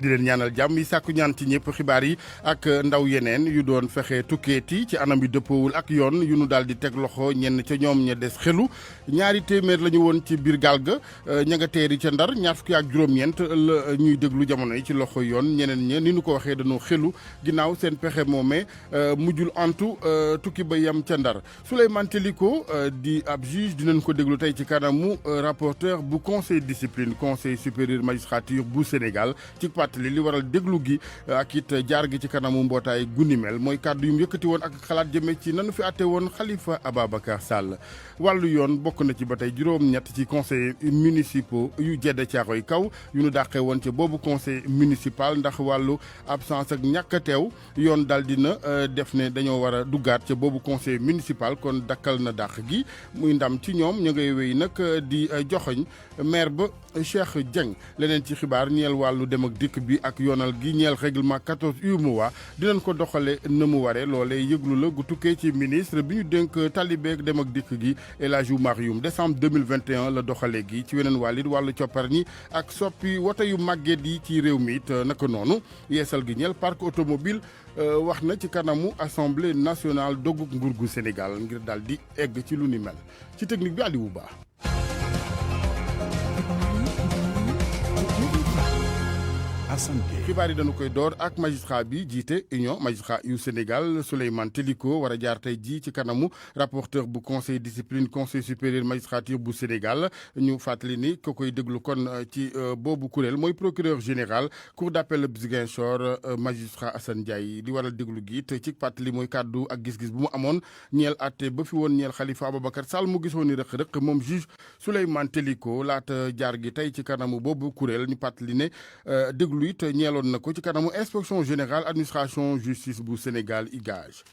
di leen ñaanal jàmm yi sàkku ñaan ci ñëpp xibaar yi ak ndaw yeneen yu doon fexe tukkeeti ci anam yu dëppoowul ak yoon yu nu daal di teg loxo ñenn ca ñoom ña des xelu ñaari téeméer la ñu woon ci biir gaal ga ña nga teeri ca Ndar ñaar fukki ak juróom-ñeent la ñuy déglu jamono yi ci loxo yoon ñeneen ña ni nu ko waxee dañoo xelu ginnaaw seen pexe moomee mujjul antu tukki ba yam ca Ndar Souleymane Teliko di ab juge dinañ ko déglu tey ci kanamu rapporteur bu conseil discipline conseil supérieur magistrature bu Sénégal ci li waral déglu gi ak it jaar gi ci kanamu mbootaay guni mel mooy kàddu yu mu yëkkati woon ak xalaat jëme ci nanu fi àtte woon Khalifa Ababacar Sall wàllu yoon bokk na ci ba tey juróom-ñett ci conseil municipaux yu jedde Caaroy kaw yu nu dàqee woon ca boobu conseil municipal ndax wàllu absence ak ñàkk a teew yoon daal dina def ne dañoo war a duggaat ca boobu conseil municipal kon dakkal na dàq gi muy ndam ci ñoom ñu ngay wéy nag di joxoñ maire ba Cheikh Dieng leneen ci xibaar ñeel wàllu dem ak dikk bi ak yoonal gi ñeel règlement 14 UEMOA dinañ ko doxale na mu ware loolee yëglu la gu tukkee ci ministre bi ñu dénk talibeeg dem ak dikk gi El Hadji Oumar Youm décembre 2021 la doxale gi ci weneen wàllit wàllu coppar ñi ak soppi woto yu màgget yi ci réew mi it naka noonu yeesal gi ñeel parc automobile wax na ci kanamu assemblée nationale doggu nguur gu Sénégal ngir daal di egg ci lu ni mel ci technique bi Aliou Ba. xibaar yi dañu koy door ak magistrat bi jiite union magistrat yu Sénégal Souleymane Teliko war a jaar tey jii ci kanamu rapporteur bu conseil discipline conseil supérieur magistrature bu Sénégal ñu fàttali ni ko koy déglu kon ci boobu kuréel mooy procureur général cour d'appel bu Ziguinchor magistrat Assane Ndiaye di waral déglu gi te ci fàttali mooy kàddu ak gis-gis bu mu amoon ñeel àtte ba fi woon ñeel Khalifa Ababacar Sall mu gisoon ni rëq-rëq moom juge Souleymane Teliko laata jaar gi tey ci kanamu boobu kuréel ñu fàttali ne déglu it ñeeloon na ko ci kanamu inspection générale administration justice bu Sénégal IGAJ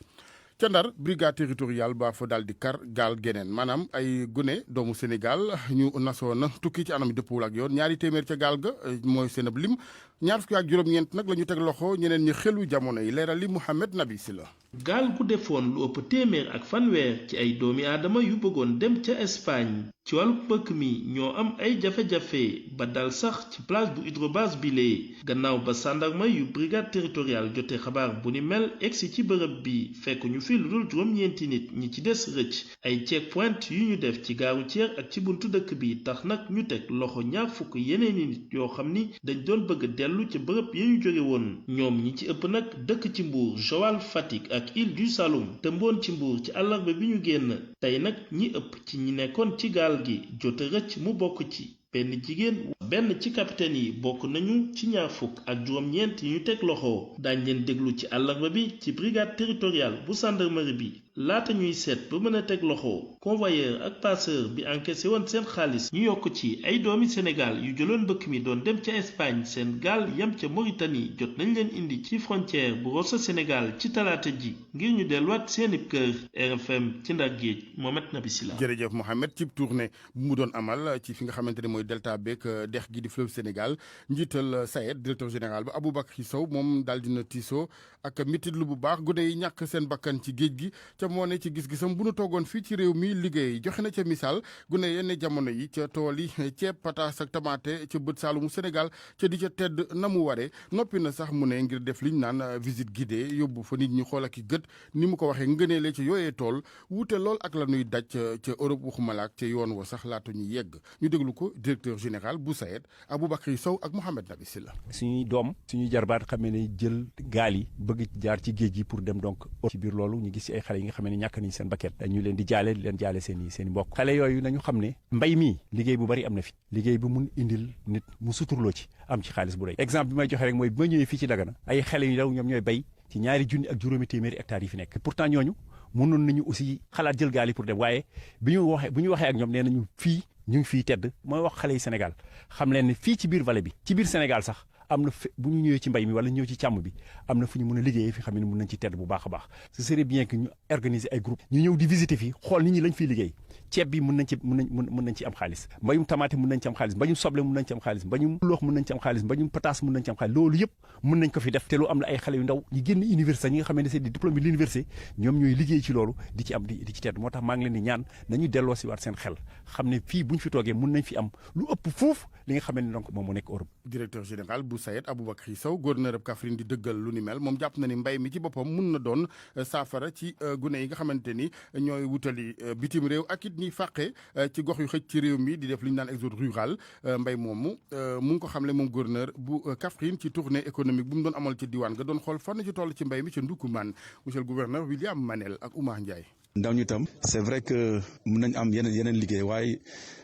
ca Ndar brigade territoriale ba fa daal di kar gaal geneen maanaam ay gune doomu Sénégal ñu nasoon tukki ci anam dëppul ak yoon ñaari téeméer ca gaal ga mooy seen ab lim ñaar fukki ak juróom-ñeent nag la ñu teg loxo ñeneen ñi xelu jamono yi leeral li Mouhamed Nabi Sila gaal gu defoon lu ëpp téeméer ak fanweer ci ay doomi aadama yu bëggoon dem ca Espagne ci wàllu mbëkk mi ñoo am ay jafe-jafe ba dal sax ci plage bu hydrobase bile gannaaw ba sandarma yu brigade territoriale jote xabaar bu ni mel egsi ci bërëb bi fekk ñu fi lu dul juróom-ñeenti nit ñi ci des rëcc ay checkpoint yu ñu def ci gaaru Thiès ak ci buntu dëkk bi tax nag ñu teg loxo ñaar fukk yeneeni nit yoo xam ni dañ doon bëgg dellu ca bërëb ya ñu jóge woon ñoom ñi ci ëpp nag dëkk ci Mbour Joal Fatick ak Île du Saloum te mboon ci Mbour ci àllarba bi ñu génn tey nag ñi ëpp ci ñi nekkoon ci gaal gi jote rëcc mu bokk ci benn jigéen benn ci capitaine yi bokk nañu ci ñaar fukk ak juróom-ñeent yi ñu teg loxo daañ leen déglu ci àllarba bi ci brigade territoriale bu gendarmerie bi laata ñuy seet ba mën a teg loxo convoyeur ak passeur bi encaissé woon seen xaalis ñu yokk ci ay doomi Sénégal yu jëloon mbëkk mi doon dem ca Espagne seen gaal yam ca Mauritanie jot nañ leen indi ci frontière bu Rosso Sénégal ci talaata ji ngir ñu delluwaat seeni kër RFM ci Ndar Géej Mohamed Nabi Sila. jërëjëf Mohamed ci tournée bu mu doon amal ci fi nga xamante ne mooy delta beeg dex gi di fleuve Sénégal njiital SAED directeur général ba Aboubacry Sow moom daal dina tiisoo ak mititlu bu baax gune yi ñàkk seen bakkan ci géej gi ca moo ne ci gis-gisam bu nu toogoon fii ci réew mi liggéey joxe na ca misaal gune yenn jamono yi ca tool yi ceeb pataas ak tamaate ca bët saalumu Sénégal ca di ca tedd na mu waree noppi na sax mu ne ngir def liñ naan visite guidée yóbbu fa nit ñi xool ak i gët ni mu ko waxee ngëneelee ca yooyee tool wuute lool ak la nuy daj ca Europe waxumalaak ca yoon wa sax laata ñuy yegg ñu déglu ko directeur général bu SAED Aboubacry Sow ak Mohamed Nabi Silla. suñuy doom suñuy jarbaat xamee ne jël gaal yi bëgg jaar ci géej gi pour dem donc ci biir loolu ñu gis ci ay xale yi nga xam ne ñàkk nañ seen bakket ñu leen di jaale seen i mbokk xale yooyu nañu xam ne mbay mii liggéey bu bari am na fi liggéey bu mun indil nit mu suturloo ci am ci xaalis bu rëy exemple bi may joxe rek mooy bi ma ñëwee fii ci Dagana ay xale yu ndaw ñoom ñooy bay ci 2 junni ak juróomi téeméeri hectares yi fi nekk pourtant ñooñu mënoon nañu aussi xalaat jël gaal yi pour dem waaye bu ñu waxee ak ñoom nee nañu fii ñu ngi fii tedd mooy wax xale yi Sénégal xam leen ne fii ci biir vallée bi ci biir Sénégal sax am na bu ñu ñëwee ci mbay mi wala ñëw ci càmm bi am na fu ñu mën a liggéeyee fi xam ne mën nañ ci tedd bu baax a baax ce serait bien que ñu organiser ay groupe ñu ñëw di visiter fii xool nit ñi lañ fiy liggéey ceeb bi mën nañ ci am xaalis mbayum tamaate mën nañ ci am xaalis mbayum soble mën nañ ci am xaalis mbayum loox mën nañ ci am xaalis mbayum pataas mën nañ ci am xaalis loolu yëpp mën nañ ko fi def te lu am na ay xale yu ndaw ñi génn université ñi nga xam ne c'est des diplômes de l'université ñoom ñooy liggéey ci loolu di ci am di ci tedd moo tax maa ngi leen di ñaan nañu delloo si waat seen xel xam ne fii bu ñu fi toogee mën nañ fi am lu ëpp foofu li nga xam ne donc moom moo nekk Europe. directeur général bu SAED Aboubacry Sow gouverneur ab Kaffrine di dëggal lu ni mel moom jàpp na ni mbay mi ci boppam mun na doon saafara ci gune yi nga xamante ni ñooy wutali bitim réew ak it ñiy fàqe ci gox yu xëj ci réew mi di def li ñu naan exode rural mbay moomu mu ngi ko xamle moom gouverneur bu Kaffrine ci tournée économique bu mu doon amal ci diwaan nga doon xool fan ci toll ci mbay mi ca Ndoukoumane monsieur le gouverneur William Manel ak Oumar Ndiaye. ndaw ñi tam c'est vrai que mën nañ am yeneen liggéey waaye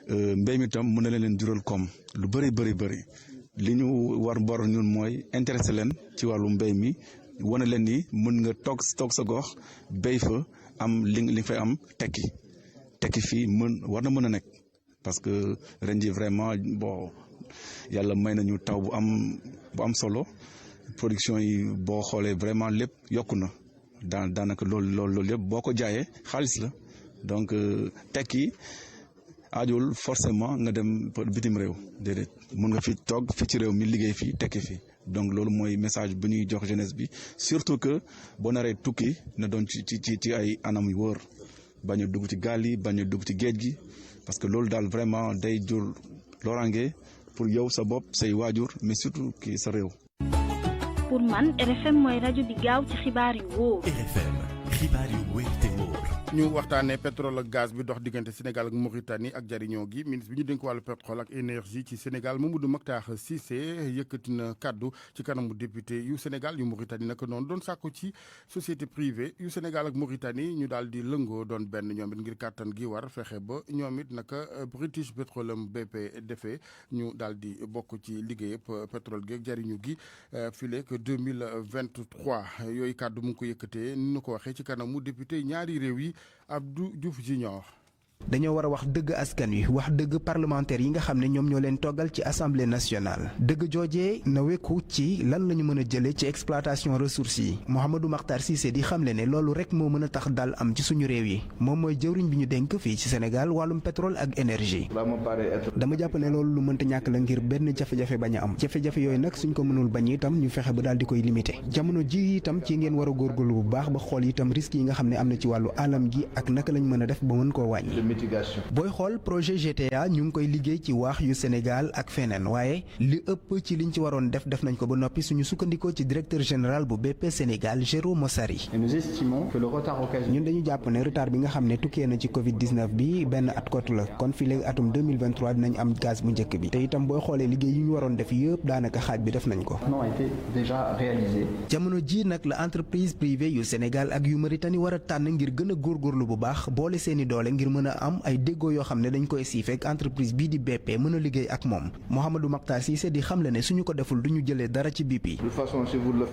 mbéy mi tam mën na leen jural koom lu bëri li ñu war ñun mooy intéressé leen ci wàllu mbéy mi wane leen ni mën nga toog sa gox béy fa am li fay am tekki fii war na mën a nekk parce que ren ji vraiment bon yàlla may nañu taw bu am solo production yi boo xoolee vraiment lépp yokku na daanaka loolu yëpp boo ko jaayee xaalis la donc tekki aajul forcément nga dem bitim réew déedéet mun nga fi toog fi ci réew mi liggéey fi tekki fi donc loolu mooy message bu ñuy jox jeunesse bi surtout que boo naree tukki na doon ci ay anam yu wóor bañ a dugg ci gaal yi bañ a dugg ci géej gi parce que loolu daal vraiment day jur loraange pour yow sa bopp say waajur mais surtout kii sa réew. pour man RFM mooy rajo bi gaaw ci xibaar yu wóor. RFM xibaar yu wóor te wóor. ñu waxtaanee pétrole ak gaz bi dox diggante Sénégal ak Mauritanie ak jariñoo gi ministre bi ñu dénk wàllu pétrole ak énergie ci Sénégal Mamadou Mactar Cissé yëkkati na kaddu ci kanamu député yu Sénégal yu Mauritanie naka noonu doon sàkku ci société privée yu Sénégal ak Mauritanie ñu daal di lëngoo doon benn ñoom it ngir kàttan gi war fexe ba ñoom it naka British Petroleum BP defee ñu daal di bokk ci liggéey yëpp pétrole gi ak jariñu gi fileek 2023 yooyu kaddu mu ngi ko yëkkatee ni ñu ko waxee ci kanamu député ñaari réew yi Abdou Diouf Junior. dañoo war a wax dëgg askan wi wax dëgg parlementaire yi nga xam ne ñoom ñoo leen toggal ci assemblée nationale dëgg joojee na wekku ci lan la ñu mën a jëlee ci exploitation ressources yi Mouhamadou Makhtar Cissé di xamle ne loolu rek moo mën a tax dal am ci suñu réew yi moom mooy jëwriñ bi ñu dénk fii ci Sénégal wàllum pétrole ak énergie. dama jàpp ne loolu lu mënta ñàkk la ngir benn jafe-jafe bañ a am jafe-jafe yooyu nag suñ ko mënul bañ itam ñu fexe ba daal di koy limité jamono ji itam ci ngeen war a góorgóorlu bu baax ba xool itam risques yi nga xam ne am na ci wàllu alam gi ak naka lañ mën a def ba mën koo wàññi. booy xool projet GTA ñu ngi koy liggéey ci waax yu Sénégal ak feneen waaye li ëpp ci liñ ci waroon def nañ ko ba noppi suñu sukkandikoo ci directeur général bu BP Sénégal Jérôme Mossari. ñun dañu jàpp ne retard bi nga xam ne tukkee na ci Covid-19 bi benn at kottu la kon fii léegi atum 2023 dinañ am gaz bu njëkk bi te itam booy xoolee liggéey yi ñu waroon def yëpp daanaka xaaj bi def nañ ko. jamono ji nag la entreprise privée yu Sénégal ak yu Mauritanie war a tànn ngir gën a góorgóorlu bu baax boole seeni doole ngir mën a am ay déggoo yoo xam ne dañ koy siif ak entreprise bii di BP mën a liggéey ak moom Mouhamadou Makhtar Cissé di xamle ne suñu ko deful duñu jëlee dara ci BP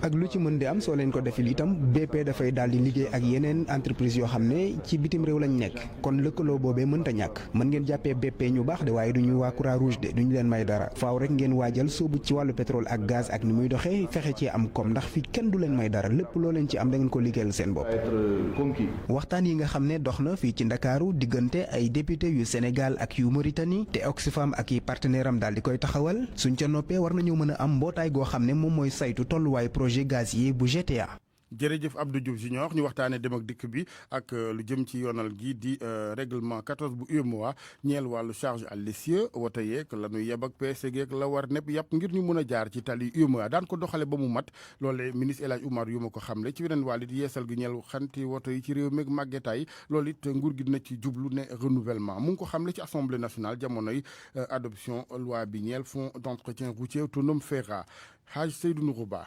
ak lu ci mën di am soo leen ko defil itam BP dafay daal di liggéey ak yeneen entreprise yoo xam ne ci bitim réew lañ nekk kon lëkkaloo boobee mënta ñàkk mën ngeen jàppee BP ñu baax de waaye duñu waa Croix-Rouge de duñu leen may dara faaw rek ngeen waajal soobu ci wàllu pétrole ak gaz ak ni muy doxee fexe ci am koom ndax fi kenn du leen may dara lépp loo leen ci am da ngeen ko liggéeyal seen bopp waxtaan yi nga xam ne dox na fii ci Ndakaaru diggante ay député yu Sénégal ak yu Mauritanie te Oxfam ak yi partenaire am daal di koy taxawal suñ ca noppee war nañu mën a am mbootaay goo xam ne moom mooy saytu tolluwaay projet gazier bu GTA. jërëjëf Abdou Diouf Junior ñu waxtaanee dem ak dikk bi ak lu jëm ci yoonal gi di règlement 14 bu UEMOA ñeel wàllu charge à l'essieu wote yeeg la ñuy yeb ak PSE geeg la war nepp yàpp ngir ñu mën a jaar ci tali UEMOA daan ko doxale ba mu mat loolee ministre El Hadj Oumar yu ma ko xamle ci weneen wàll it yeesal gi ñeel xanti woto yi ci réew meeg màggetaay loolu it nguur gi dina ci jublu ne renouvellement mu ngi ko xamle ci assemblée nationale jamonoy adoption loi bi ñeel fonds d'entretien routier autonome FERA Hadj Seydou Nourou Ba.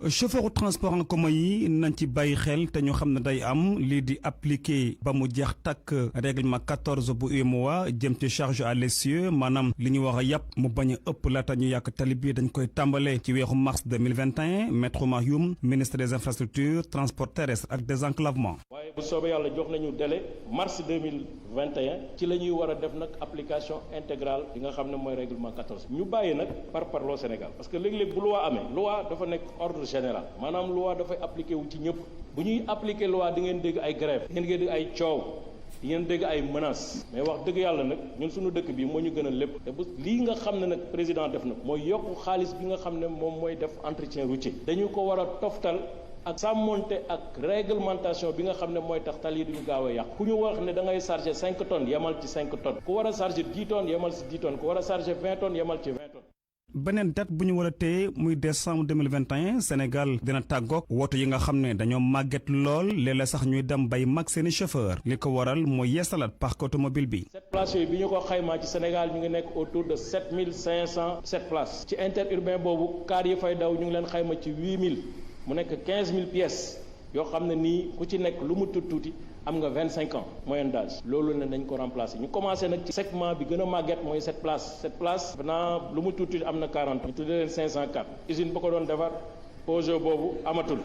chauffeur transport en commun yi nañ ci bàyyi xel te ñu xam ne day am lii di appliqué ba mu jeex takk règlement 14 bu UEMOA jëm ci charge à l'essieu maanaam li ñu wax a yàpp mu bañ a ëpp laata ñu yàq tali bi dañ koy tàmbale ci weeru mars 2021 Maître Oumar Youm ministre des infrastructures transport terrestre ak désenclavement. waaye bu soobee yàlla jox nañu délai mars 2021 ci la ñuy war a def nag application intégrale yi nga xam ne mooy règlement 14 ñu bàyyi nag par parloo Sénégal parce que léeg-léeg bu loi amee loi dafa nekk ordre général maanaam loi dafay appliqué wu ci ñëpp bu ñuy appliqué loi di ngeen dégg ay grève di ngeen dégg ay coow di ngeen dégg ay menaces mais wax dëgg yàlla nag ñun suñu dëkk bi moo ñu gën a lépp te bu lii nga xam ne nag président def na mooy yokku xaalis bi nga xam ne moom mooy def entretien routier dañu ko war a toftal ak sàmmonte ak réglementation bi nga xam ne mooy tax tali yi duñu gaaw a yàqu ku ñu wax ne da ngay charger 5 tonnes yemal ci 5 tonnes ku war a charger 10 tonnes yemal ci 10 tonnes ku war a charger 20 tonnes yemal ci 20 tonnes. beneen date bu ñu war a téye muy décembre 2021 Sénégal dina tàggoog woto yi nga xam ne dañoo màgget lool léeg-léeg sax ñuy dem bay mag seeni chauffeur li ko waral mooy yeesalaat parc automobile bi. 7 places yooyu bi ñu ko xaymaa ci Sénégal ñu ngi nekk autour de 7507 places ci interurbain boobu car yi fay daw ñu ngi leen xayma ci 8000 mu nekk 15000 pièces yoo xam ne nii ku ci nekk lu mu tuuti am nga 25 ans moyenne d'âge loolu ne dañ ko remplacer ñu commencé nag ci segment bi gën a màgget mooy 7 places maintenant lu mu tuuti am na 40 ñu tuddee leen 504 usine ba ko doon defar Peugeot boobu amatul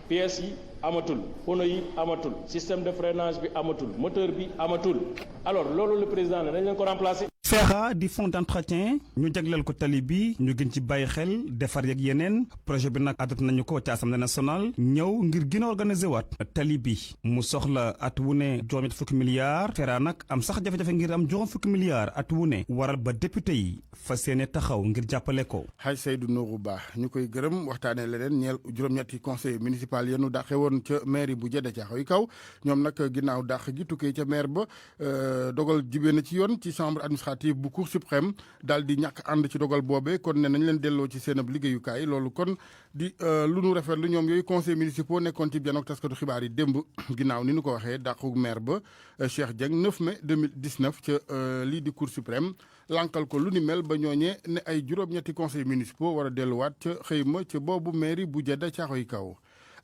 pièces yi amatul pneu yi amatul système de freinage bi amatul moteur bi amatul alors loolu le président ne dañ leen ko remplacer. FERA di fonds d'entretien ñu jagleel ko tali bi ñu gën ci bàyyi xel defar yeeg yeneen projet bi nag adopté nañu ko ci assemblée nationale ñëw ngir gën a organiser waat tali bi mu soxla at wu ne juróom-ñetti fukki milliards FERA nag am sax jafe-jafe ngir am juróom fukki milliards at wu ne waral ba député yi fas yéene taxaw ngir jàppale ko. Hadj Seydou Nourou Ba ñu koy gërëm waxtaanee leneen ñeel juróom-ñetti conseil municipal yenu dàqe woon ca mairie bu Djeddah Thiaroye Kaw ñoom nag ginnaaw dàq gi tukkee ca maire ba dogal jibee na ci yoon ci chambre administrative bu Cour suprême daal di ñàkk ànd ci dogal boobee kon ne nañ leen delloo ci seen ab liggéeyukaay loolu kon di lu nu rafetlu ñoom yooyu conseil municipaux nekkoon ci janook taskatu xibaar yi démb ginnaaw ni nu ko waxee dàqu maire ba Cheikh Dieng 9 mai 2019 ca lii di Cour suprême lankal ko lu ni mel ba ñooñee ne ay juróom-ñetti conseil municipaux war a delluwaat ca xëyma ca boobu mairie bu Djeddah Thiaroye Kaw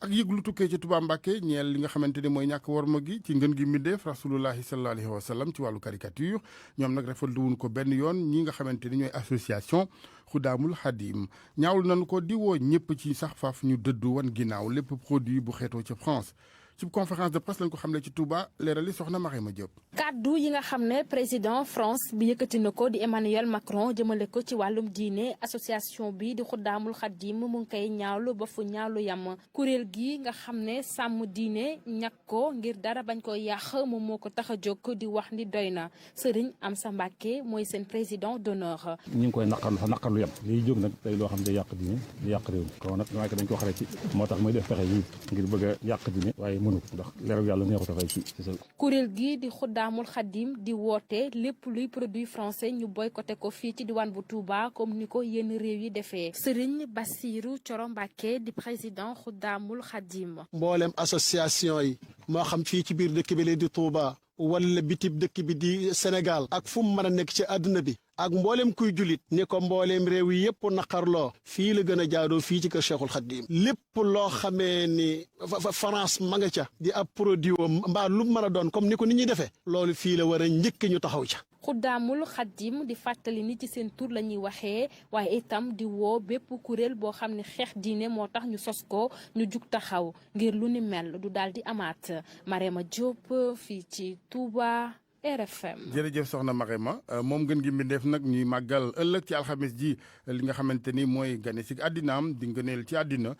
ak yëg lu tukkee ci Touba Mbacké ñeel li nga xamante ni mooy ñàkk worma gi ci ngën gi mbindeef rasulullahi sallallahu alayhi wa sallam ci wàllu caricature ñoom nag rafetlu wuñ ko benn yoon ñi nga xamante ni ñooy association Xudaamul Xadim ñaawlu nañu ko di woo ñëpp ci sax faaf ñu dëddu wan ginnaaw lépp produit bu xeetoo ca France ci conférence de presse lañ ko xamle ci Touba leerali soxna Mariama Diop. kaddu yi nga xam ne président France bi yëkkati na ko di Emmanuel Macron jëmale ko ci wàllum diine association bi di Xuddaamul Xadim mu ngi koy ñaawlu ba fu ñaawlu yam kuréel gi nga xam ne sàmm diine ñàkk ko ngir dara bañ ko yàq moom moo ko tax a jóg di wax ni doy na Serigne Amsa Mbacké mooy seen président d'honneur. ñu ngi koy naqarlu yam liy jóg nag tey loo xam ne day yàq diine di yàq réew mi kon nag dañ ko xare ci moo tax muy def pexe yi ngir bëgg a yàq diine waaye mënu ko ndax leeru yàlla neexut a fay ci sa kuréel gi di Xuddaamul Xadim di woote lépp luy produit français ñu boycotté ko fii ci diwaan bu Touba comme ni ko yenn réew yi defee Serigne Bassirou Thioro Mbacké di président Xuddaamul Xadim. mboolem association yi moo xam fii ci biir dëkk bi la di Touba wala bitib dëkk bi di Sénégal ak fu mu mën a nekk ci àdduna bi ak mboolem kuy julit ni ko mboolem réew yi yëpp naqarloo fii la gën a jaadoo fii ci kër Cheikhul Khadim lépp loo xamee ni France ma nga ca di ab produit mbaa lu mën a doon comme ni ko nit ñi defee loolu fii la war a njëkk ñu taxaw ca. Xuddaamul Xadim di fàttali ni ci seen tur la ñuy waxee waaye itam di woo bépp kuréel boo xam ne xeex diine moo tax ñu sos ko ñu jug taxaw ngir lu ni mel du daal di amaat Marema Diop fii ci Touba RFM. jërëjëf soxna Marema moom gën gi mbindeef nag ñuy màggal ëllëg ci alxames ji li nga xamante ni mooy gane si àddinaam di ngëneel ci àddina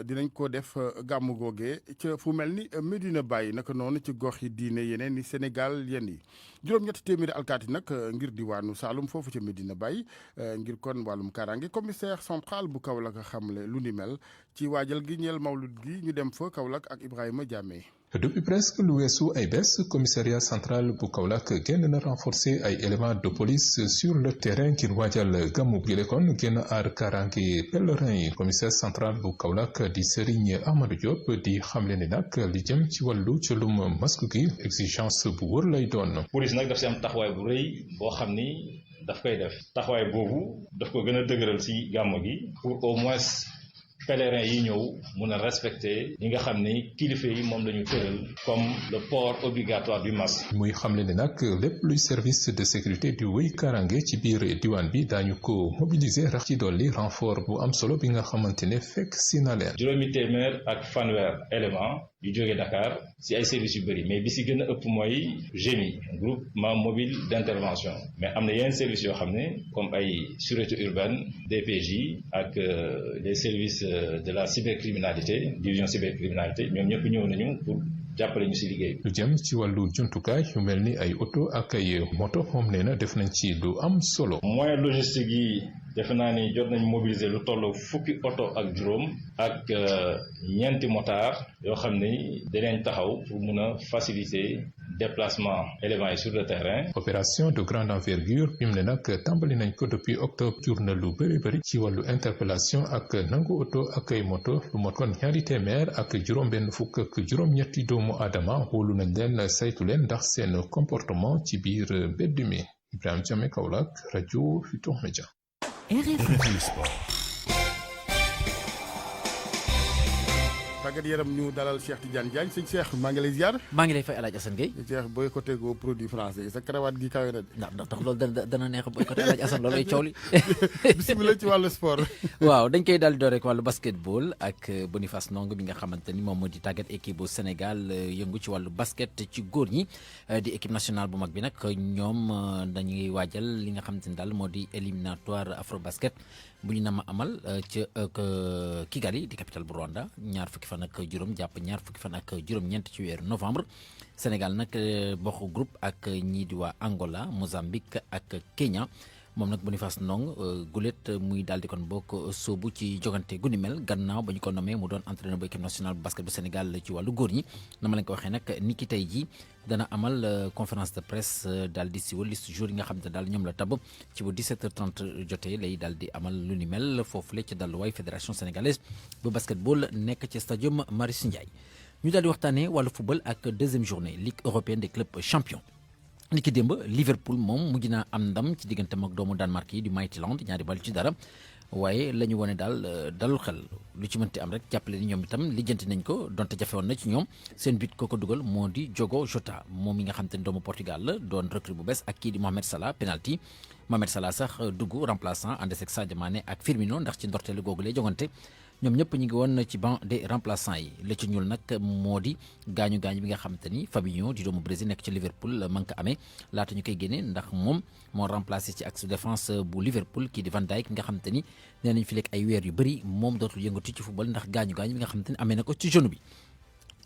dinañ ko def gàmmu googee ca fu mel ni Medina Baye naka noonu ci gox yi diine yeneen ni Sénégal yenn yi juróom-ñetti téeméeri alkaati nag ngir diwaanu Saloum foofu ca Medina Baye ngir kon wàllum kaaraange commissaire central bu Kaolack xamle lu ni mel ci waajal gi ñeel mawlud gi ñu dem fa Kaolack ak Ibrahima Diamé. Depuis presque lu weesu ay bés commissariat central bu Kaolack génn na renforcer ay éléments de police sur le terrain ngir waajal gàmmu gi kon génn aar kaaraange pèlerin yi commissaire central bu Kaolack di Serigne Amadou Diop di xamle ni nag li jëm ci wàllu cëlum masque gi exigence bu wër lay doon. police nag daf si am taxawaay bu rëy boo xam ni daf koy def taxawaay boobu daf ko gën a dëgëral si gàmmu gi pour au moins pèlerins yi ñëw mun a respecter ñi nga xam ni kilifa yi moom la ñu tëral comme le port obligatoire du masque. muy xamle ni nag lépp luy service de sécurité di wéy karange ci biir diwaan bi daañu ko mobiliser rax ci dolli renfort bu am solo bi nga xamante ne fekk si na leen. juróomi téeméer ak fanweer élément yu jógee Dakar si ay services yu bëri mais bi si gën a ëpp mooy GMI groupement mobile d'intervention mais am na yeneen services yoo xam ne comme ay sûreté urbaine DPJ ak les services de la cybercriminalité division cybercriminalité ñoom ñëpp ñëw nañu pour jàppale ñu si liggéey. lu jëm ci wàllu jumtukaay yu mel ni ay oto ak ay moto moom nee na def nañ ci lu am solo. moyen logistique yi defe naa ni jot nañ mobiliser lu toll fukki oto ak juróom ak ñeenti motard yoo xam ni dinañ taxaw pour mun a faciliter déplacement éléments yi sur le terrain. opération de grande envergure bi mu ne nag tàmbali nañ ko depuis octobre jur na lu bëri ci wàllu interpellation ak nangu oto ak ay moto lu mot kon ñaari téeméer ak juróom-benn fukk ak juróom-ñetti doomu aadama wóolu nañ leen saytu leen ndax seen comportement ci biir mbedd mi. Ibrahima Diame Kaolack rajo Futurs Médias. RFM Sport. tàggat yaram ñu dalal Cheikh Tidiane Diagne sëñ Cheikh maa ngi lay ziar. maa ngi lay fay El Hadj Assane Gueye. Cheikh boycotté go produit français sa karawaat gi kawe na de. ndax loolu dana neex a boycotté El Hadj Assane loolu ay coow li. bisimilah ci wàllu sport. waaw dañ koy daal di door rek wàllu basketball ak Boniface Ndong bi nga xamante ni moom moo di tàggat équipe bu Sénégal yëngu ci wàllu basket ci góor ñi di équipe nationale bu mag bi nag ñoom dañuy waajal li nga xamante ni daal moo di éliminatoire afro basket bu ñu nama amal ca Kigali di capitale bu Rwanda ñaar fukki fan ak juróom jàpp ñaar fukki fan ak juróom-ñeent ci weeru novembre. Sénégal nag bokk groupe ak ñii di waa Angola Mozambique ak Kenya. moom nag Boniface Ndong gulet muy daal di kon bokk soobu ci jogante gu ni mel gannaaw ba ñu ko nommé mu doon entraîneur bu équipe nationale bu basket bu Sénégal ci wàllu góor ñi na ma leen ko waxee nag ni ki tey jii dana amal conférence de presse daal di siwal liste jour yi nga xam ne daal ñoom la tab ci bu 17h30 jotee lay daal di amal lu ni mel foofu la ci dalluwaay fédération sénégalaise bu basketball nekk ci stadium Marius Ndiaye. ñu daal di waxtaanee wàllu football ak deuxième journée Ligue européenne des clubs champions. ni ki démb Liverpool moom mujj naa am ndam ci digganteem ak doomu Danemark yi di Midtjylland ñaari bal ci dara waaye la ñu wone daal dalul xel lu ci mënti am rek jàppale ni ñoom itam lijjanti nañ ko donte jafe woon na ci ñoom seen but ko dugal moo di Diogo Jota moom mi nga xam te ne doomu Portugal la doon recrue bu bees ak kii di Mohamed Salah penalty Mohamed Salah sax dugg remplaçant ànd ak Sadio Mané ak Firmino ndax ci ndorteelu googu lay jogante ñoom ñëpp ñu ngi woon ci banc des remplaçants yi la ci ñuul nag moo di gaañu bi nga xamante ni Fabinho di doomu Brésil nekk ci Liverpool man ko amee laata ñu koy génnee ndax moom moo remplacé ci axe défense bu Liverpool kii di Van Dijk nga xamante ni nee nañ fi lekk ay weer yu bëri moom dootul yëngatu ci football ndax gaañu bi nga xamante ni amee na ko ci genou bi.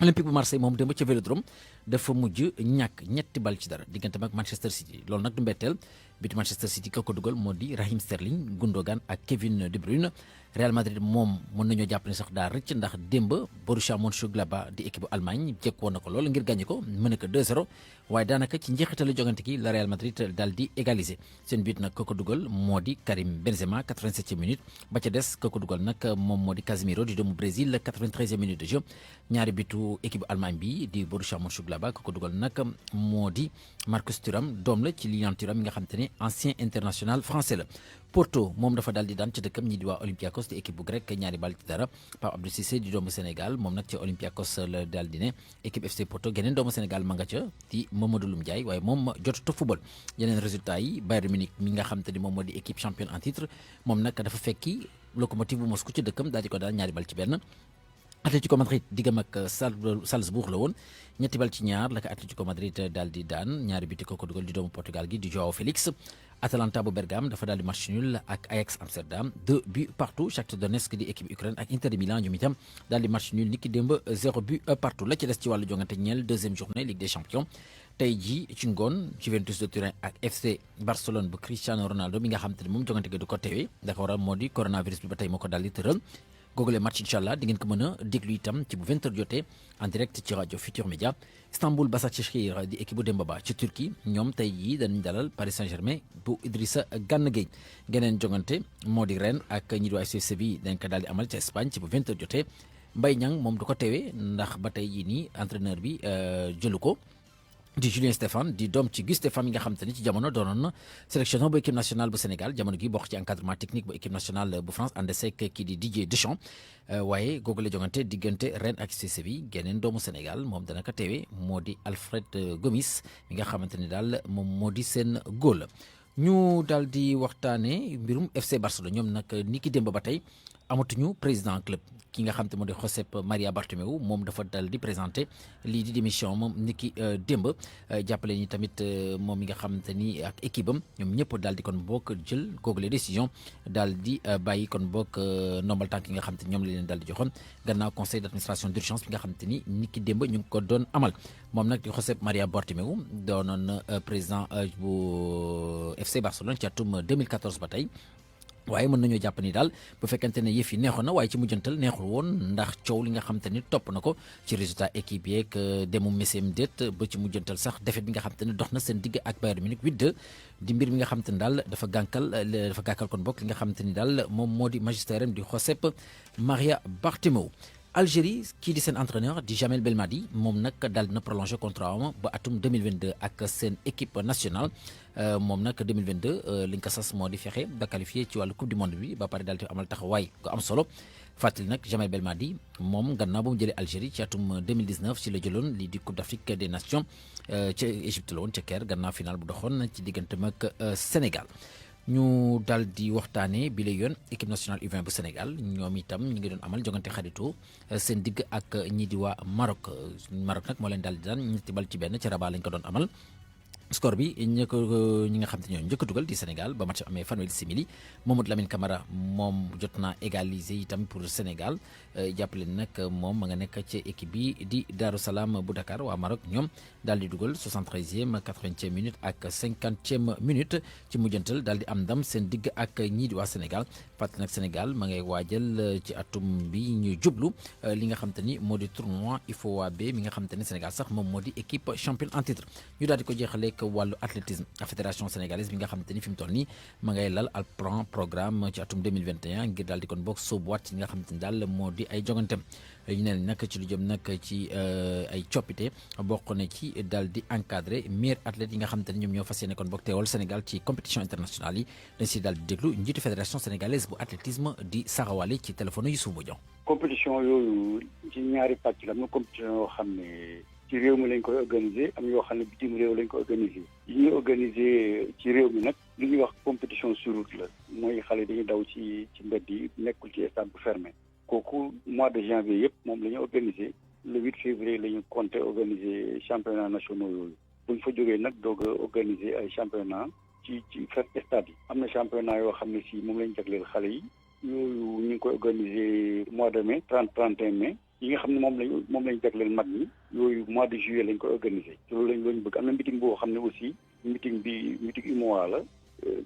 Olympique bu Marseille moom démb ca Vélodrome dafa mujj ñàkk ñetti bal ci dara digganteem ak Manchester City loolu nag du mbetteel biti Manchester City ka ko dugal moo di Raheem Sterling Gundogan ak Kevin De Bruyne Real Madrid moom mën nañoo jàpp ne sax daa rëcc ndax démb Borussia Mönchengladbach di équipe bu Allemagne jekk woon na ko lool ngir gagné ko mën na ko 2-0 waaye daanaka ci njeexitalu jogante gi la Real Madrid daal di égaliser seen but nag ka ko dugal moo di Karim Benzema 87e minute ba ca des ka ko dugal nag moom moo di Casemiro di doomu Brésil 93e minute de jeu ñaari bitu équipe bu Allemagne bi di Borussia Mönchengladbach ka ko dugal nag moo di Marcus Thuram doom la ci Lilian Thuram mi nga xam te ne ancien international français la. Porto moom dafa daal di daan ci dëkkam ñi di waa Olympiakos di équipe bu grec ñaari bal ci dara Pape Abdou Cissé di doomu Sénégal moom nag ci Olympiakos la daal di ne équipe FC Porto geneen doomu Sénégal ma nga ca di Mamadou Loum Ndiaye waaye moom jotut a football yeneen résultats yi Bayern Munich mi nga xam te ni moom moo di équipe championne en titre moom nag dafa fekki Lokomotiv bu Moscou ci dëkkam daal di ko daal ñaari bal ci benn. Atlético Madrid diggam ak Salzbourg la woon ñetti bal ci ñaar la ko Atlético Madrid daal di daan ñaari biti ko dugal di doomu Portugal gi di Joao Félix. Atalanta bu Bergame dafa daal di match nul ak Ajax Amsterdam 2 buts partout Shakhtar Donetsk di équipe Ukraine ak Inter de Milan ñoom itam daal di match nul niki démb 0 but partout la ci des ci wàllu jongante ñeel deuxième journée Ligue des Champions tey jii ci ngoon Juventus de Turin ak FC Barcelone bu Cristiano Ronaldo mi nga xam te ne moom jongante gi du ko teewee dafa waral moo di coronavirus bi ba tey moo ko daal di tëral googule match incha allah di ngeen ko mën a déglu itam ci bu 20h jotee en direct ci rajo Futur Média Istanbul Başakşehir di équipe bu Demba Ba ci Turquie ñoom tey jii dañu dalal Paris Saint-Germain bu Idrissa Gana Gueye geneen jongante moo di Rennes ak ñi di AS Séville dañ ko daal di amal ci Espagne ci bu 20h jotee Mbaye Niang moom du ko teewee ndax ba tey jii nii entraîneur bi jëlu ko. di Julien Stéphane di doom ci Guy Stéphane mi nga xam te ni ci jamono doonoon na sélectionneur bu équipe nationale bu Sénégal jamono gi bokk ci encadrement technique bu équipe nationale bu France ànd seeg kii di Didier Deschamps waaye googu la jongante diggante Rennes ak Séville geneen doomu Sénégal moom dana ko teewee moo di Alfred Gomis mi nga xamante ni daal moom moo di seen góol ñu daal di waxtaane mbirum FC Barcelone ñoom nag ni ki démb ba tey amatuñu président club ki nga xam te moo di Josep Maria Bartomeu moom dafa dal di présenté lii di démission moom niki démb jàppale ni tamit moom mi nga xam te ni ak équipe am ñoom ñëpp daal di kon bokk jël googu les décision daal di bàyyi kon bokk ndombal tànk yi nga xam te ñoom la leen daal di joxoon gannaaw conseil d'administration d'urgence bi nga xam te ni niki démb ñu ngi ko doon amal moom nag di Josep Maria Bartomeu doonoon président bu FC Barcelone ci atum 2014 ba tey. waaye mën nañoo jàpp ni daal bu fekkente ne yëf yi neexoon na waaye ci mujjantal neexul woon ndax coow li nga xam te ni topp na ko ci résultat équipe yeeg demu Mesem déet ba ci mujjantal sax défaite bi nga xam te ne dox na seen digg ak Bayern Munich 8-2 di mbir mi nga xam te ni daal dafa gàkkal kon bokk li nga xam te ni daal moom moo di magistèram di Josep Maria Bartomeu. Algérie kii di seen entraîneur di Jamel Belmadi moom nag daal dina prolongé contrat am ba atum 2022 ak seen équipe nationale moom nag 2022 li ñu ko sas moo di fexe ba qualifié ci wàllu coupe du monde bi ba pare daal di amal taxawaay gu am solo fàttali nag Jamel Belmadi moom gannaaw ba mu jëlee Algérie ci atum 2019 ci la jëloon lii di coupe d'Afrique des nations ca Égypte la woon ca Caire gannaaw final bu doxoon ci digganteem ak Sénégal. ñu daal di waxtaanee bi la yoon équipe nationale U20 bu Sénégal ñoom itam ñu ngi doon amal jogante xaritoo seen digg ak ñii di waa Maroc nag moo leen daal di daan ñetti bal ci benn ci Rabat lañ ko doon amal. score bi ñi nga xam te ñoo njëkk a dugal di Sénégal ba match amee fanweeri simili Mamadou Lamine Camara moom jot naa égaliser itam pour Sénégal jàppale nag moom ma nga nekk ci équipe bi di Darou Salam bu Dakar waa Maroc ñoom daal di dugal 73e 80e minute ak 50e minute ci mujjantal daal di am ndam seen digg ak ñii di waa Sénégal fàttali nag Sénégal ma ngay waajal ci atum bi ñu jublu li nga xam te ni moo di tournoi IFOA B mi nga xam te ni Sénégal sax moom moo di équipe championne en titre ñu daal di ko jeexalee wàllu athlétisme fédération sénégalaise bi nga xamante ni fi mu toll nii ma ngay lal al programme ci atum 2021 ngir daal di kon bokk soobuwaat ci nga xamante ni daal moo di ay jogantem ñu ne nag ci lu jëm nag ci ay coppite bokk na ci daal di encadré meilleurs athlètes yi nga xamante ni ñoom ñoo fas yéene kon bokk teewal Sénégal ci compétition internationale yi dañ si daal di déglu njiitu fédération sénégalaise bu athlétisme di saxawale ci téléphone Youssouf Mbodian. compétition yooyu ci ñaari pàcc la am na compétition yoo xam ne ci réew mi lañ koy organiser am yoo xam ne bitim réew lañ ko organiser yi ñuy organiser ci réew mi nag li ñuy wax compétition sur route la mooy xale dañuy daw ci mbedd yi nekkul ci stade bu fermé kooku mois de janvier yëpp moom la ñu organiser le 8 février la ñu compté organiser championnat nationaux yooyu bu ñu fa jógee nag doog a organiser ay championnat ci stade yi am na championnat yoo xam ne si moom lañ jagleel xale yi yooyu ñu ngi koy organiser mois de mai 31 mai yi nga xam ne moom lañ jagleel mag ñi yooyu mois de juillet lañ koy organiser te loolu lañ bëgg am na meeting boo xam ne aussi meeting UMOA la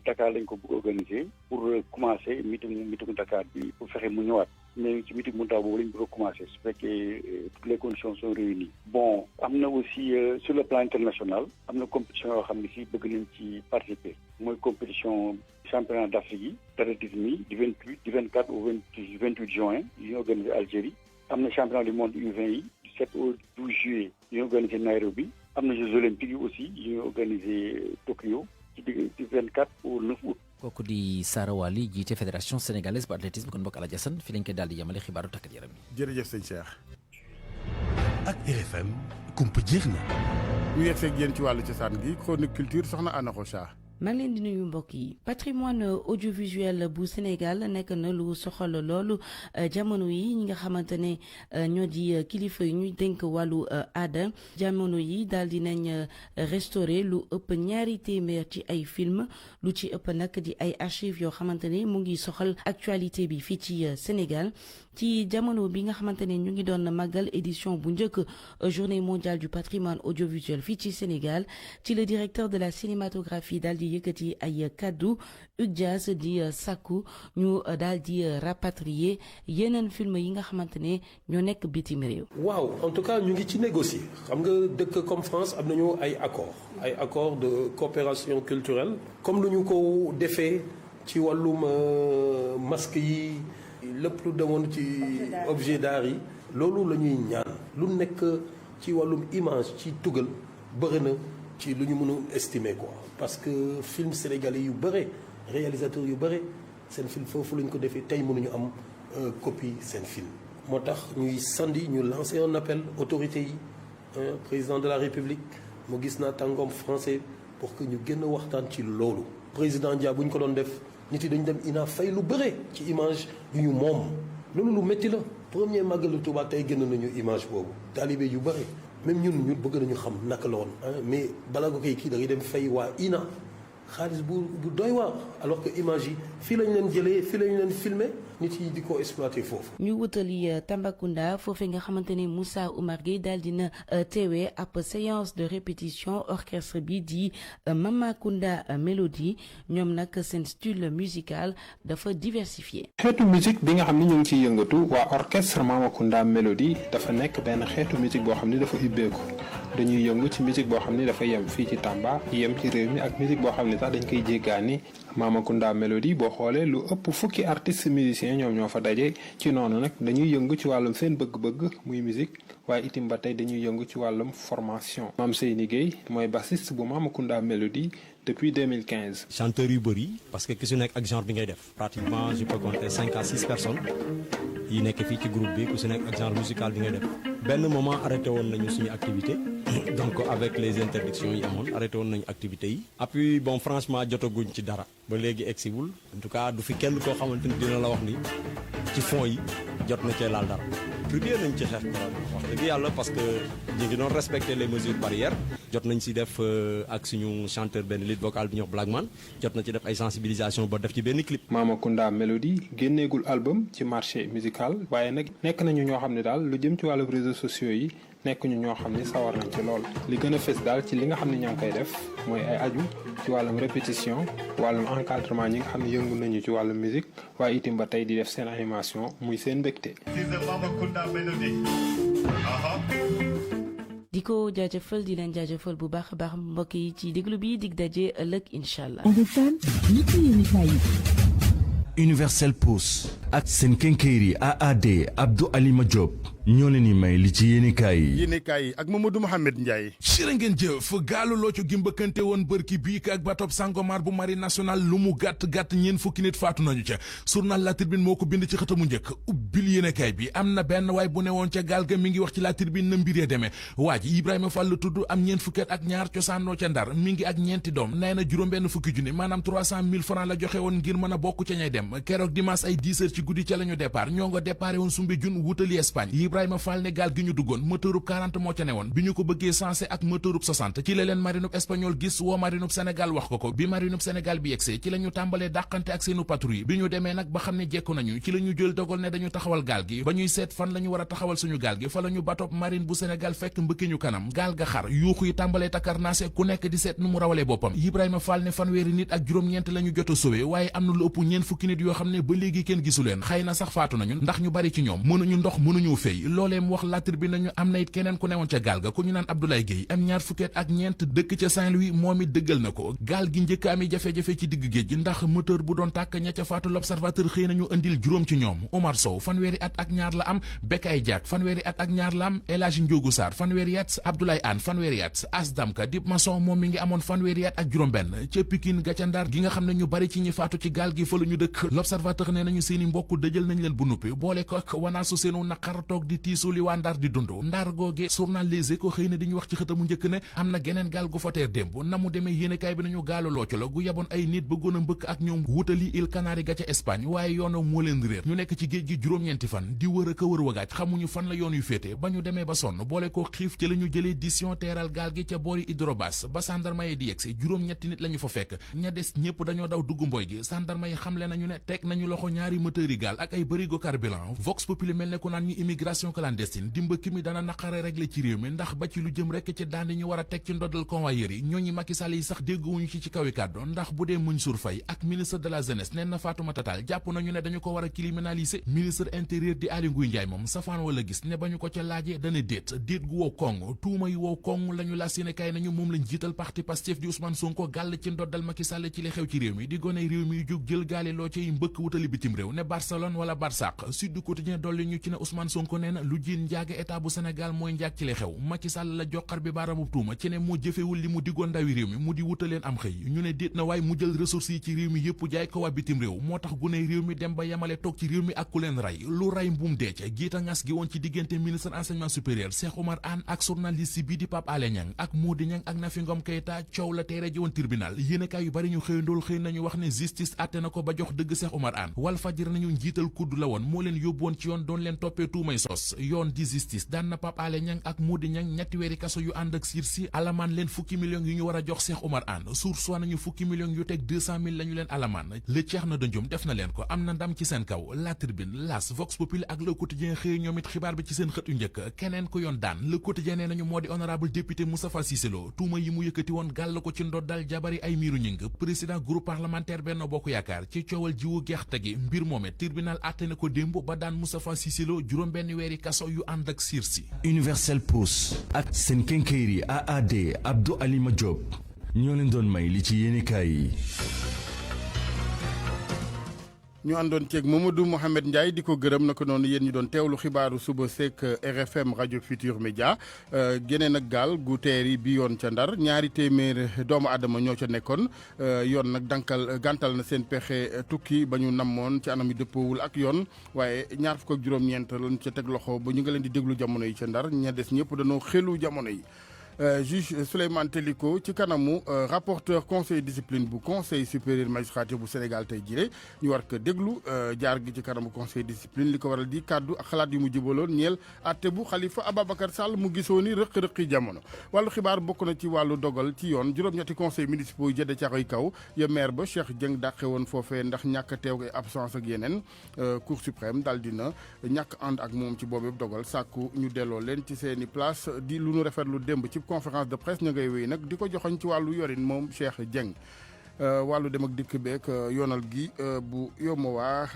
Dakar lañ ko bëgg organiser pour commencer meeting Dakar bi pour fexe mu ñëwaat mais ci meeting bu ndaw boobu lañ bëgg a commencer su fekkee toutes les conditions sont réunies. bon am na aussi sur le plan international am na compétition yoo xam ne si bëgg nañ ci participer mooy compétition championnat d'Afrique yi d'athlétisme yi du 24 au 28 juin yi ñu organiser Algérie. am na championnat du monde U20 yi du 7 au 12 juillet yi ñu organisé Nairobi am na Jeux olympiques yi aussi yi ñu organisé Tokyo ci du 24 au 9 août. kooku di Sara Wali jiite fédération sénégalaise bu athlétisme kon mbokk Alaaji Asan fi lañ koy daal di yemale xibaaru tàggat yaram yi. jërëjëf sëñ Cheikh. ak RFM kumpa jeex na. ñu yegg seeg yéen ci wàllu cosaan gi chronique culture soxna Anna Rocha. maa ngi leen di nuyu mbokk yi patrimoine audiovisuel bu Sénégal nekk na lu soxal loolu jamono yi ñi nga xamante ne ñoo di kilifa yi ñuy dénk wàllu aada jamono yi daal di nañ restauré lu ëpp 200 ci ay film lu ci ëpp nag di ay archives yoo xamante ne mu ngi soxal actualité bi fii ci Sénégal ci jamono bi nga xamante ne ñu ngi doon màggal édition bu njëkk journée mondiale du patrimoine audiovisuel fii ci Sénégal ci le directeur de la cinématographie daal di yëkkati ay kaddu UGJAS di sàkku ñu daal di rapatrier yeneen film yi nga xamante ne ñoo nekk bitim réew. waaw en tout cas ñu ngi ci négocier xam nga dëkk comme France am nañu ay accords de coopération culturelle comme lu ñu ko defee ci wàllum masque yi lépp lu demoon ci objet d'art yi loolu la ñuy ñaan lu nekk ci wàllum image ci tugal bëri na ci lu ñu mën a estimer quoi parce que film sénégalais yu bëre réalisateur yu bëre seen film foofu la ñu ko defee tey mënuñu am copie seen film moo tax ñuy sandi ñu lancer un appel autorités yi président de la République mu gis naa tàngoom français pour que ñu gën a waxtaan ci loolu président Dia bu ñu ko doon def nit yi dañu dem INA fay lu bëre ci image yu ñu moom loolu lu métti la premier màggalu Tuuba tey génn nañu image boobu taalibe yu bëri même ñun bëgg nañu xam naka la woon mais balaa nga koy kii da ngay dem fay waa INA xaalis bu doy waar alors que image yi fii lañ leen jëlee fii lañ leen filmé nit yi di ko exploité foofu. ñu wutali Tambacounda foofee nga xamante ni Moussa Oumar Gueye daal dina teewee ab séance de répétition orchestre bi di Mamakunda Mélodie ñoom nag seen style musical dafa diversifié. xeetu musique bi nga xam ni ñu ngi ciy yëngatu waa orchestre Mamakunda Mélodie dafa nekk benn xeetu musique boo xam ni dafa ubbeeku dañuy yëngu ci musique boo xam ni dafa yem fii ci Tamba yem ci réew mi ak musique boo xam ni sax dañ koy jéggaani Mamakunda Mélodie boo xoolee lu ëpp fukki artistes musiciens ñoom ñoo fa daje ci noonu nag dañuy yëngu ci wàllum seen bëgg-bëgg muy musique waaye itim ba tey dañuy yëngu ci wàllum formation. Mame Seyni Gueye mooy bassiste bu Mamakunda Mélodie depuis 2015. chanteurs yu bëri parce que ki su nekk ak genre bi ngay def pratiquement je peux compter 5 à 6 personnes yi nekk fii ci groupe bi ku su nekk ak genre musical bi ngay def benn moment arrêté woon nañu suñu activité donc avec les interdictions yi amoon arrêté woon nañu activité yi. puis bon franchement jotaguñ ci dara ba léegi egsiwul en tout cas du fi kenn koo xamante ni dina la wax ni ci fond yi jot na cee laal dara. trier nañ ci xeex wax dëgg yàlla parce que ñu ngi doon respecter les mesures barrières jot nañ si def ak suñu chanteur benn lead vocal bi ñuy wax Blackman jot na ci def ay sensibilisation ba def ci benn clip. Mamakunda Mélodie génneegul album ci marché musical waaye nag nekk nañu ñoo xam ne daal lu jëm ci wàllu réseaux sociaux yi nekk ñu ñoo xam ne sawar nañ ci lool li gën a fës daal ci li nga xam ne ñoo ngi koy def mooy ay aju ci wàllum répétition wàllum encadrement ñi nga xam ne yëngu nañu ci wàllum musique waaye itim ba tey di def seen animation muy seen mbégte. di ko jaajëfal di leen jaajëfal bu baax a baax mbokk yi ci déglu bi dig daje ëllëg incha allah. Universel Pousse ak seen kénkéeri AAD Abdou Alima Diop ñoo leen di may li ci yéenekaay yi ak Mamadou Mohamed Ndiaye. jërë ngeen jëf gaalu looco gi mbëkkante woon bërki biik ak bateau Sangomar bu marine nationale lu mu gàtt-gàtt ñeen fukki nit faatu nañu ca journal La Tribune moo ko bind ci xëtamu njëkk ubbil yéenekaay bi am na benn waay bu ne woon ca gaal ga mi ngi wax ci La Tribune na mbiree demee waa ji Ibrahima Fall la tudd am ñeen fukki ak ñaar cosaanoo ca Ndar mi ngi ak ñeenti doom nee na juróom-benn fukki junni maanaam 300 000 francs la joxe woon ngir mën a bokk ca ñay dem keroog dimanche ay 10 heures ci guddi ca la ñu départ ñoo nga déparé woon Soumbédioune wutali Espagne Ibrahima Fall ne gaal gi ñu duggoon moteurub 40 moo ca ne woon bi ñu ko bëggee sensé ak moteurub 60 ci la leen marinub espagnol gis woo marinub Sénégal wax ko bi marinub Sénégal bi yegsee ci la ñu tàmbalee dàqante ak seenu patrouille bi ñu demee nag ba xam ne jekku nañu ci la ñu jël dogal ne dañu taxawal gaal gi ba ñuy seet fan la ñu war a taxawal suñu gaal gi fa la ñu batop marine bu Sénégal fekk mbëkki ñu kanam gaal ga xar yuuxu yi tàmbalee takarnaase ku nekk di seet nu mu rawalee boppam Ibrahima Fall ne fanweeri nit ak juróom-ñeent la ñu jot a sauvé waaye am na lu ëpp ñeen fukki nit yoo xam ne ba léegi kenn gisu leen xëy na sax faatu nañu ndax ñu bari ci ñoom mënuñu ndox mënuñu fay loolee mu wax La Tribune nañu am na it keneen ku newoon ca gaal ga ku ñu naan Abdoulaye Gueye am ñaar fukkeet ak ñeent dëkk ca Saint-Louis moom it dëggal na ko gaal gi njëkk ami jafe-jafe ci digg géej gi ndax moteur bu doon tàkk ña ca faatu L'Observateur xëy nañu indil juróom ci ñoom Omar Sow fanweeri at ak ñaar la am Bekay Diak fanweeri at ak ñaar la am El Hadji Ndiogou Sarr fanweeri at Abdoulaye Anne fanweeri at Asdamka Dip Masson moom mi ngi amoon fanweeri at ak juróom-benn ca Pikine ga ca Ndar gi nga xam ne ñu bari ci ñi faatu ci gaal gi fa la ñu dëkk L'Observateur nee nañu seeni mbokk dëjël nañ leen bu nuppi boole ko ak wanaasu seenu naqar toog di tiisu li waa Ndar di dund Ndar googe journal Les Échos xëy na di ñu wax ci xëtamu njëkk ne am na geneen gaal gu fa teer démb na mu demee yéenekaay bi nañu gaalu looco la gu yaboon ay nit bëggoon a mbëkk ak ñoom wutali île Canaries ga ca Espagne waaye yoonam moo leen réer ñu nekk ci géej gi juróom-ñeenti fan di wër a ka wër wagaaj xamuñu fan la yoon yu féete ba ñu demee ba sonn boole ko xiif ci la ñu jëlee décision teeral gaal gi ca boori Hydrobas ba sandarma yi di yegsi juróom-ñetti nit la ñu fa fekk ña des ñëpp dañoo daw dugg mboy gi sandarma yi xamle nañu ne teg nañu loxo ñaari moteuri gaal ak ay bërigo carburant Vox Populi mel ne ku naan ñu immigration clandestine dimbaki mi dana naqare régler ci réew mi ndax ba ci lu jëm rekk ci daan ñu war a teg ci ndoddal convoyeur yi ñooñu Macky Sall yi sax dégguwuñu ci kawi kàddu ndax bu dee Mansour Faye ak ministre de la jeunesse nen na Fatoumata Tall jàpp nañu ne dañu ko war a criminaliser ministre intérieur di Aly Ngouille Ndiaye moom safaan wala gis ne ba ñu ko ca laajee dana déet gu wow kong tuuma yu wow kong la ñu la Sénégal nañu moom lañ jiital parti Pastef di Ousmane Sonko gàll ci ndoddal Macky Sall ci li xew ci réew mi di gone réew mi jóg jël gaali loo ci mbëkk wutali bitim réew ne Barcelone wala Barsaq Sud Quotidien dolli ñu ci ne Ousmane Sonko nee nee na lu jiin njaage état bu Sénégal mooy njaag ci li xew Macky Sall la joxar bi baaraamub tuuma ci ne moo jëfewul li mu diggoon ndawi réew mi mu di wutaleen am xëy ñu ne déet na waaye mu jël ressources yi ci réew mi yëpp jaay ko waa bitim réew moo tax gune réew mi dem ba yemale toog ci réew mi ak ku leen rey lu rey mbuum deec giita ngas gi woon ci diggante ministre enseignement supérieur Cheikh Oumar Anne ak journaliste bi di Pape Alé Niang ak Mody Niang ak Nafi Ngom Keïta coow la teere ji woon tribunal yéenekaay yu bari ñu xëyandool xëy nañu wax ne justice àtte na ko ba jox dëgg Cheikh Oumar Anne Walfadjri nañu njiital kudd la woon moo leen yóbbu woon ci yoon doon leen toppee tuumay sos yoon di justice daan na Pape Alé Niang ak Mody Niang ñetti weeri kaso yu ànd ak sursis alamaan leen fukki millions yu ñu war a jox Cheikh Oumar Anne source nañu fukki millions yu teg 200 000 lañu leen alamaan le ceex na dënjum def na leen ko am na ndam ci seen kaw La Tribune L'As Vox Populi ak Le Quotidien xëy ñoom it xibaar bi ci seen xët yu njëkk keneen ko yoon daan Le Quotidien nee nañu moo di honorable député Moustapha Cissé Lo tuuma yi mu yëkkati woon gàll ko ci ndoddal jabari ay miiru ñing président groupe parlementaire Benno Bokk Yaakaar ci coowal jiwu gerte gi mbir moome tribunal àtte na ko démb ba daan Moustapha Cissé Lo juróom benn weeri kaso yu ànd ak sursis. Universel Pousse ak seen kenkeyri AAD Abdou Alima Diop ñoo leen doon may li ci yéenekaay yi. ñu àndoon ceeg Mamadou Mohamed Ndiaye di ko gërëm na ko noonu yéen ñu doon teewlu xibaaru suba seek RFM rajo Futur Média geneen ak gaal gu teeri bi yoon ca Ndar ñaari téeméer doomu aadama ñoo ca nekkoon yoon nag gàntal na seen pexe tukki ba ñu namoon ci anam yi dëppoowul ak yoon waaye ñaar fukk ak juróom-ñeent lañ ca teg loxo ba ñu nga leen di déglu jamono yi ca Ndar ña des ñëpp dañoo xelu jamono yi. Juge Souleymane Teliko ci kanamu rapporteur conseil discipline bu conseil supérieur magistrature bu Sénégal tey jile ñu war ko déglu jaar gi ci kanamu conseil discipline li ko waral di kàddu ak xalaat yu mu jibaloon ñeel àtte bu Khalifa Ababacar Sall mu gisoo ni rëq-rëqi jamono wàllu xibaar bokk na ci wàllu dogal ci yoon juróom-ñetti conseil municipaux yi jëdde Caaroy kaw ya maire ba Cheikh Dieng dàqe woon foofee ndax ñàkk teew ak absence ak yeneen cour suprême daal dina ñàkk ànd ak moom ci boobu dogal sàkku ñu delloo leen ci seeni place di lu nu rafetlu démb ci conférence de presse ña ngay wéy nag di ko joxoñ ci wàllu yorin moom Cheikh Dieng wàllu dem ak dikk beek yoonal gi bu UEMOA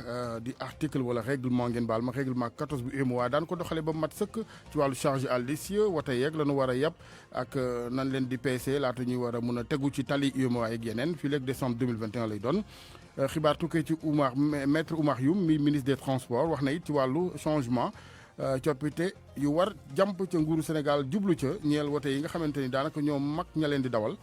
di article wala règlement ngeen baal ma règlement 14 bu UEMOA daan ko doxale ba mat sëkk ci wàllu charge à l'essieu wata yeeg la nu war a yàpp ak nan leen di peese laata ñuy war a mun a tegu ci tali UEMOA yeeg yeneen fii léegi décembre 2021 lay doon xibaar tukkee ci maître Oumar Youm mi ministre des transports wax na it ci wàllu changement coppite yu war jàmp ca nguuru Sénégal jublu ca ñeel wote yi nga xamante ni daanaka ñoom mag ña leen di dawal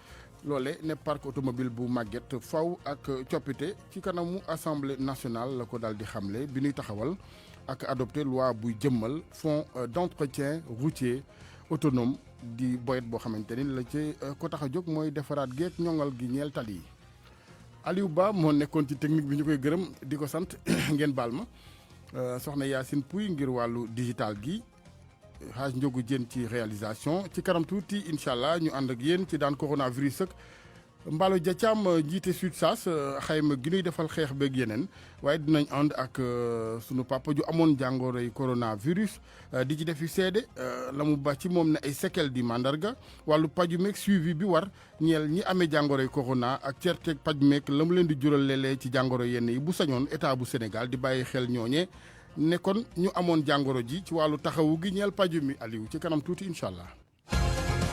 loole ne parc automobile bu màgget faw ak coppite ci kanamu assemblée nationale la ko daal di xamle bi ñuy taxawal ak adopté loi buy jëmmal fonds d'entretien routier autonome di boyet boo xamante ni la ci ko tax a jóg mooy defaraat geek ñoŋal gi ñeel tali yi. Aliou Ba moo nekkoon ci technique bi ñu koy gërëm di ko sant ngeen baal ma. soxna Yacine Pouy ngir wàllu digital gi xaaj njogu jën ci réalisation ci kanam tuuti incha allah ñu ànd ak yéen ci daan coronavirus ak Mballo Dia Thiam jiite SUTSAS xayma gi ñuy defal xeex beeg yeneen waaye dinañ ànd ak sunu papa ju amoon jàngoroy coronavirus di ci def yu seede la mu ba ci moom ne ay séquelles di mandarga wàllu paju meeg suivi bi war ñeel ñi amee jàngoroy corona ak certeeg paj meeg la mu leen di jural léeg-léeg ci jàngoro yenn yi bu sañoon état bu Sénégal di bàyyi xel ñooñe ne kon ñu amoon jàngoro ji ci wàllu taxawu gi ñeel paju mi Aliou ci kanam tuuti incha allah.